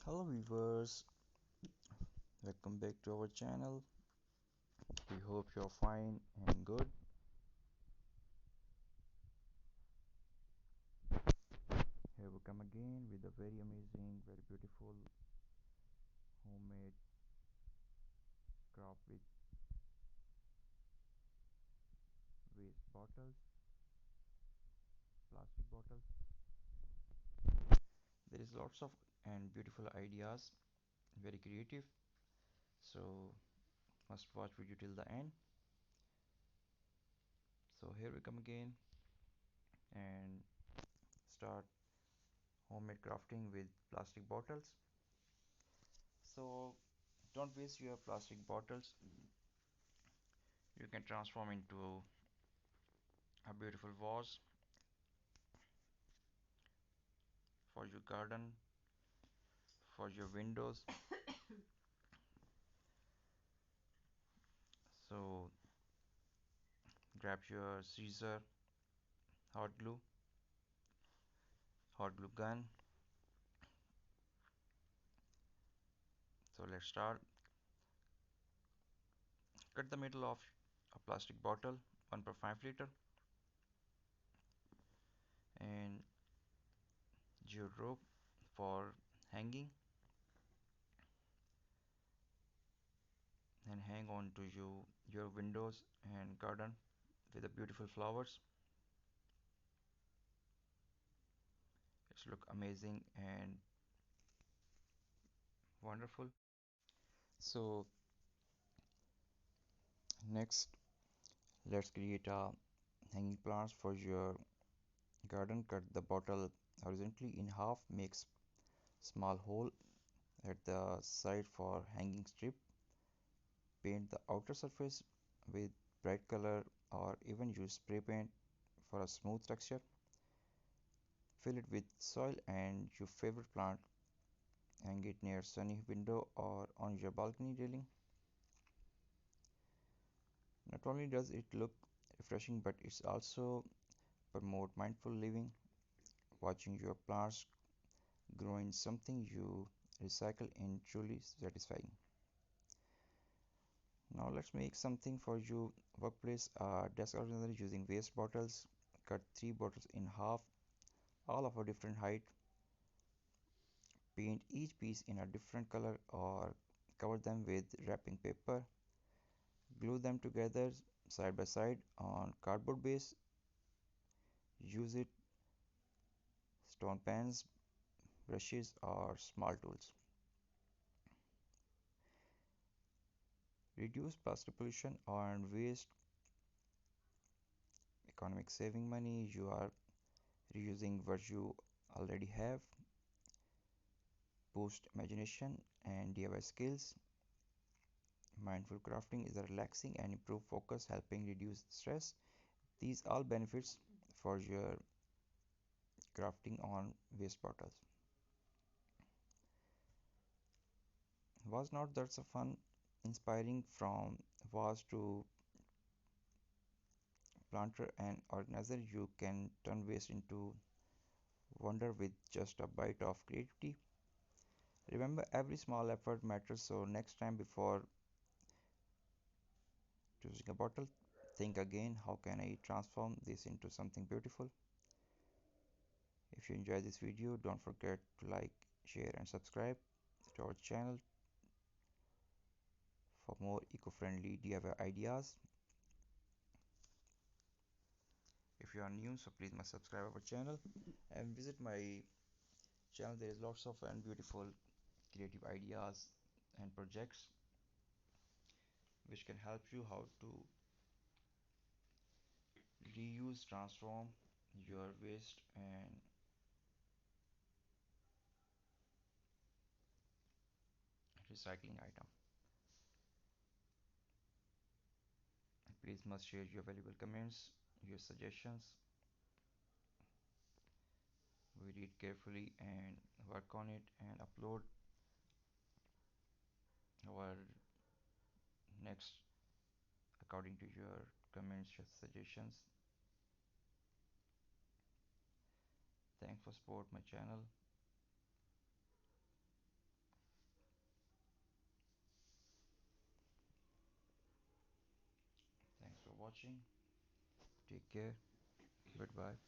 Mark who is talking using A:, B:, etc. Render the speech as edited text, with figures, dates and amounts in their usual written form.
A: Hello viewers, welcome back to our channel. We hope you're fine and good. Here we come again with a very amazing, very beautiful homemade craft with waste bottles, plastic bottles. There is lots of and beautiful ideas, very creative. So must watch video till the end. So here we come again and start homemade crafting with plastic bottles. So don't waste your plastic bottles. You can transform into a beautiful vase for your garden, for your windows. So grab your scissor, hot glue gun. So let's start. Cut the middle of a plastic bottle 1/5 liter and your rope for hanging, and hang on to your windows and garden with the beautiful flowers. It's look amazing and wonderful. So next, let's create a hanging plants for your garden. Cut the bottle horizontally in half, makes small hole at the side for hanging strip. Paint the outer surface with bright color or even use spray paint for a smooth texture. Fill it with soil and your favorite plant. Hang it near sunny window or on your balcony railing. Not only does it look refreshing, but it's also promote mindful living. Watching your plants grow in something you recycle in truly satisfying. Now let's make something for your workplace. A desk organizer using waste bottles. Cut 3 bottles in half, all of a different height. Paint each piece in a different color or cover them with wrapping paper. Glue them together side by side on cardboard base. Use it stone pans, brushes or small tools. Reduce plastic pollution and waste. Economic saving money. You are reusing what you already have. Boost imagination and DIY skills. Mindful crafting is a relaxing and improve focus, helping reduce stress. These all benefits for your crafting on waste bottles. Was not that so fun? Inspiring from vase to planter and organizer, you can turn waste into wonder with just a bite of creativity. Remember, every small effort matters, so next time before choosing a bottle, think again, how can I transform this into something beautiful? If you enjoyed this video, don't forget to like, share and subscribe to our channel for more eco-friendly DIY ideas. If you are new, so please must subscribe our channel and visit my channel. There is lots of and beautiful creative ideas and projects which can help you how to reuse, transform your waste and recycling item. Please must share your valuable comments, your suggestions. We read carefully and work on it and upload our next according to your comments, your suggestions. Thanks for support my channel. watching. Take care. Goodbye.